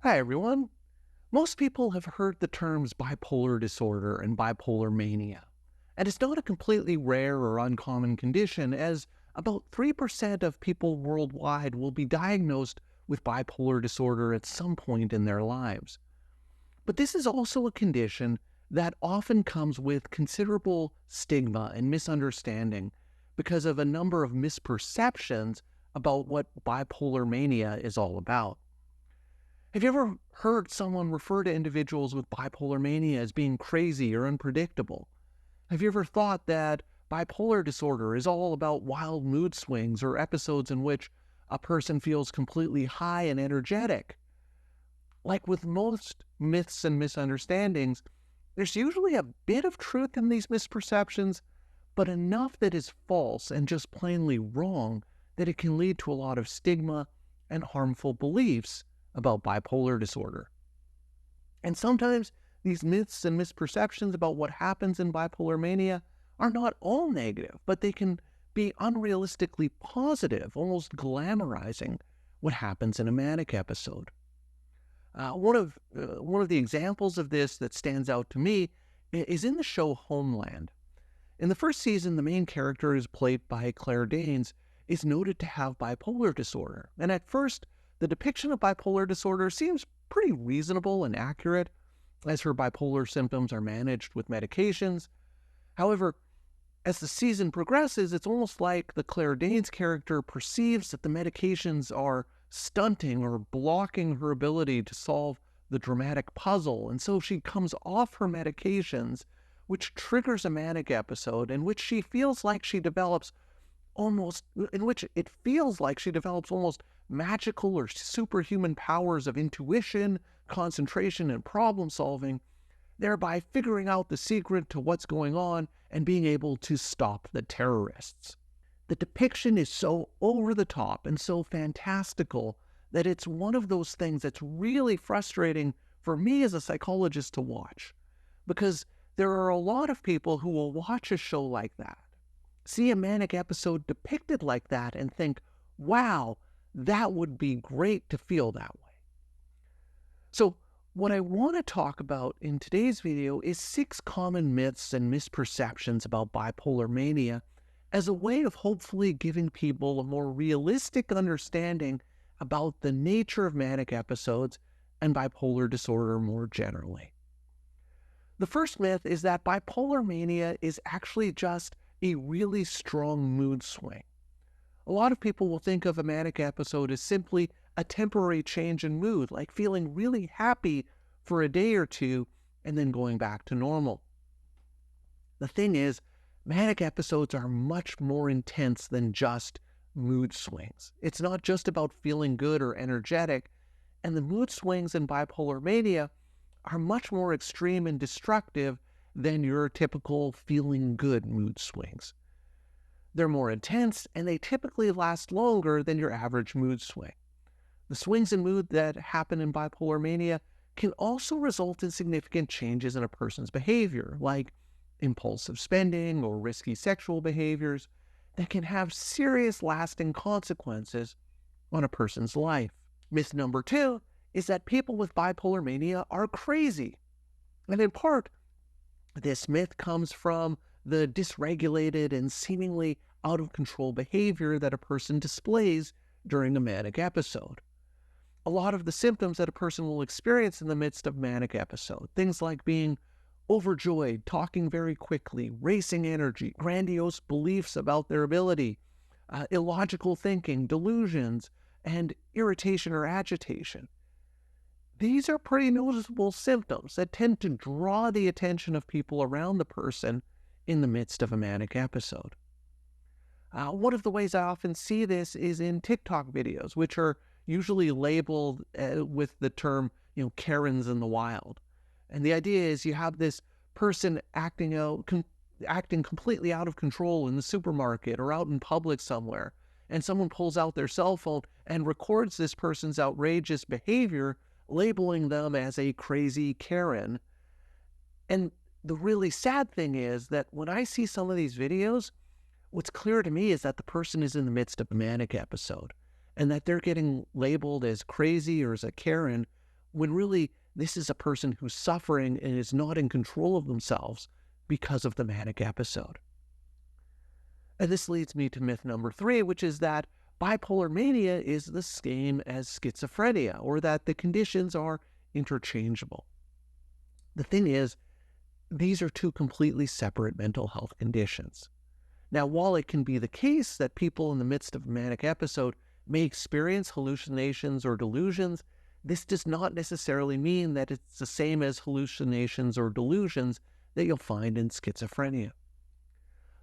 Hi, everyone. Most people have heard the terms bipolar disorder and bipolar mania, and it's not a completely rare or uncommon condition, as about 3% of people worldwide will be diagnosed with bipolar disorder at some point in their lives. But this is also a condition that often comes with considerable stigma and misunderstanding because of a number of misperceptions about what bipolar mania is all about. Have you ever heard someone refer to individuals with bipolar mania as being crazy or unpredictable? Have you ever thought that bipolar disorder is all about wild mood swings or episodes in which a person feels completely high and energetic? Like with most myths and misunderstandings, there's usually a bit of truth in these misperceptions, but enough that is false and just plainly wrong that it can lead to a lot of stigma and harmful beliefs about bipolar disorder. And sometimes these myths and misperceptions about what happens in bipolar mania are not all negative, but they can be unrealistically positive, almost glamorizing what happens in a manic episode. One of the examples of this that stands out to me is in the show Homeland. In the first season, the main character, is played by Claire Danes, is noted to have bipolar disorder. And at first, the depiction of bipolar disorder seems pretty reasonable and accurate, as her bipolar symptoms are managed with medications. However, as the season progresses, it's almost like the Claire Danes character perceives that the medications are stunting or blocking her ability to solve the dramatic puzzle, and so she comes off her medications, which triggers a manic episode in which she feels like she develops almost magical or superhuman powers of intuition, concentration, and problem solving, thereby figuring out the secret to what's going on and being able to stop the terrorists. The depiction is so over the top and so fantastical that it's one of those things that's really frustrating for me as a psychologist to watch, because there are a lot of people who will watch a show like that, see a manic episode depicted like that, and think, wow, that would be great to feel that way. So what I want to talk about in today's video is 6 common myths and misperceptions about bipolar mania as a way of hopefully giving people a more realistic understanding about the nature of manic episodes and bipolar disorder more generally. The first myth is that bipolar mania is actually just a really strong mood swing. A lot of people will think of a manic episode as simply a temporary change in mood, like feeling really happy for a day or two and then going back to normal. The thing is, manic episodes are much more intense than just mood swings. It's not just about feeling good or energetic, and the mood swings in bipolar mania are much more extreme and destructive than your typical feeling good mood swings. They're more intense, and they typically last longer than your average mood swing. The swings in mood that happen in bipolar mania can also result in significant changes in a person's behavior, like impulsive spending or risky sexual behaviors that can have serious lasting consequences on a person's life. Myth number 2 is that people with bipolar mania are crazy. And in part, this myth comes from the dysregulated and seemingly out of control behavior that a person displays during a manic episode. A lot of the symptoms that a person will experience in the midst of manic episode, things like being overjoyed, talking very quickly, racing energy, grandiose beliefs about their ability, illogical thinking, delusions, and irritation or agitation. These are pretty noticeable symptoms that tend to draw the attention of people around the person in the midst of a manic episode. One of the ways I often see this is in TikTok videos, which are usually labeled with the term, Karens in the wild. And the idea is you have this person acting completely out of control in the supermarket or out in public somewhere, and someone pulls out their cell phone and records this person's outrageous behavior, labeling them as a crazy Karen. And the really sad thing is that when I see some of these videos, what's clear to me is that the person is in the midst of a manic episode, and that they're getting labeled as crazy or as a Karen when really this is a person who's suffering and is not in control of themselves because of the manic episode. And this leads me to myth number 3, which is that bipolar mania is the same as schizophrenia, or that the conditions are interchangeable. The thing is, these are two completely separate mental health conditions. Now, while it can be the case that people in the midst of a manic episode may experience hallucinations or delusions, this does not necessarily mean that it's the same as hallucinations or delusions that you'll find in schizophrenia.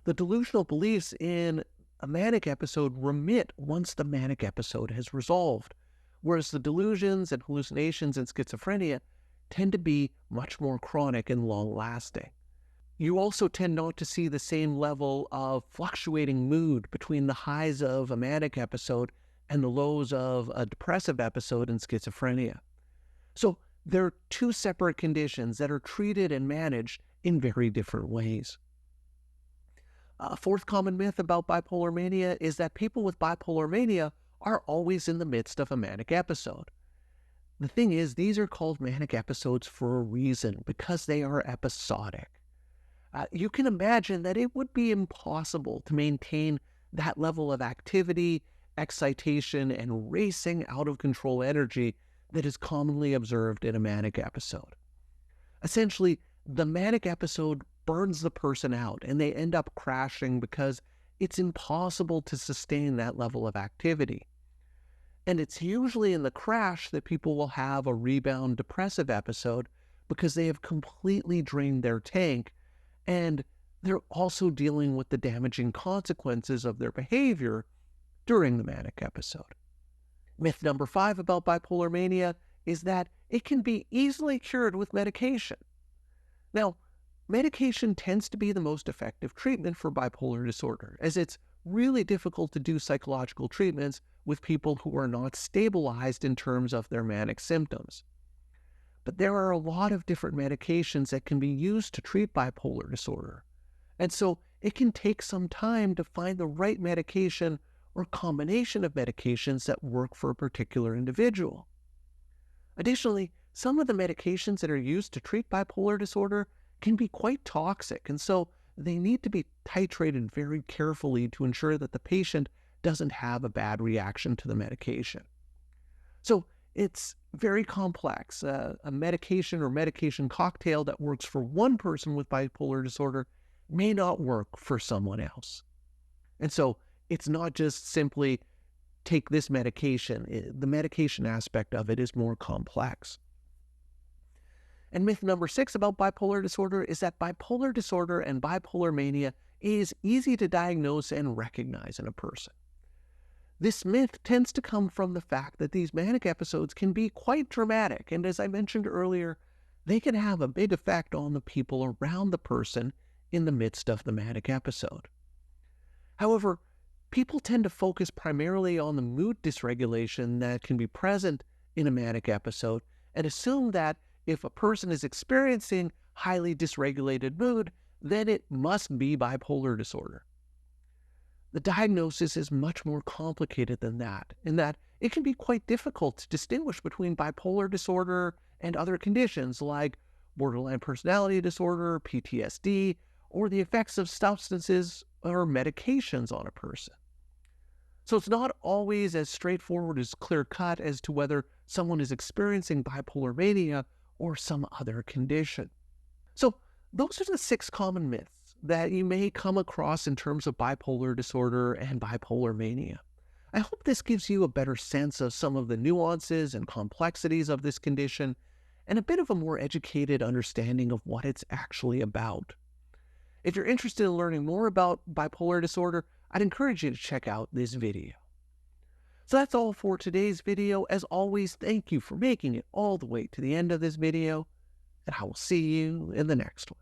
The delusional beliefs in a manic episode remit once the manic episode has resolved, whereas the delusions and hallucinations in schizophrenia tend to be much more chronic and long-lasting. You also tend not to see the same level of fluctuating mood between the highs of a manic episode and the lows of a depressive episode in schizophrenia. So they're two separate conditions that are treated and managed in very different ways. A fourth common myth about bipolar mania is that people with bipolar mania are always in the midst of a manic episode. The thing is, these are called manic episodes for a reason, because they are episodic. You can imagine that it would be impossible to maintain that level of activity, excitation, and racing out of control energy that is commonly observed in a manic episode. Essentially, the manic episode burns the person out and they end up crashing because it's impossible to sustain that level of activity. And it's usually in the crash that people will have a rebound depressive episode because they have completely drained their tank and they're also dealing with the damaging consequences of their behavior during the manic episode. Myth number 5 about bipolar mania is that it can be easily cured with medication. Now, medication tends to be the most effective treatment for bipolar disorder, as it's really difficult to do psychological treatments with people who are not stabilized in terms of their manic symptoms. But there are a lot of different medications that can be used to treat bipolar disorder, and so it can take some time to find the right medication or combination of medications that work for a particular individual. Additionally, some of the medications that are used to treat bipolar disorder can be quite toxic, and so they need to be titrated very carefully to ensure that the patient doesn't have a bad reaction to the medication. So it's very complex. A medication or medication cocktail that works for one person with bipolar disorder may not work for someone else. And so it's not just simply take this medication. The medication aspect of it is more complex. And myth number 6 about bipolar disorder is that bipolar disorder and bipolar mania is easy to diagnose and recognize in a person. This myth tends to come from the fact that these manic episodes can be quite dramatic, and as I mentioned earlier, they can have a big effect on the people around the person in the midst of the manic episode. However, people tend to focus primarily on the mood dysregulation that can be present in a manic episode and assume that if a person is experiencing highly dysregulated mood, then it must be bipolar disorder. The diagnosis is much more complicated than that, in that it can be quite difficult to distinguish between bipolar disorder and other conditions like borderline personality disorder, PTSD, or the effects of substances or medications on a person. So it's not always as straightforward as clear-cut as to whether someone is experiencing bipolar mania or some other condition. So those are the 6 common myths that you may come across in terms of bipolar disorder and bipolar mania. I hope this gives you a better sense of some of the nuances and complexities of this condition and a bit of a more educated understanding of what it's actually about. If you're interested in learning more about bipolar disorder, I'd encourage you to check out this video. So that's all for today's video. As always, thank you for making it all the way to the end of this video, and I will see you in the next one.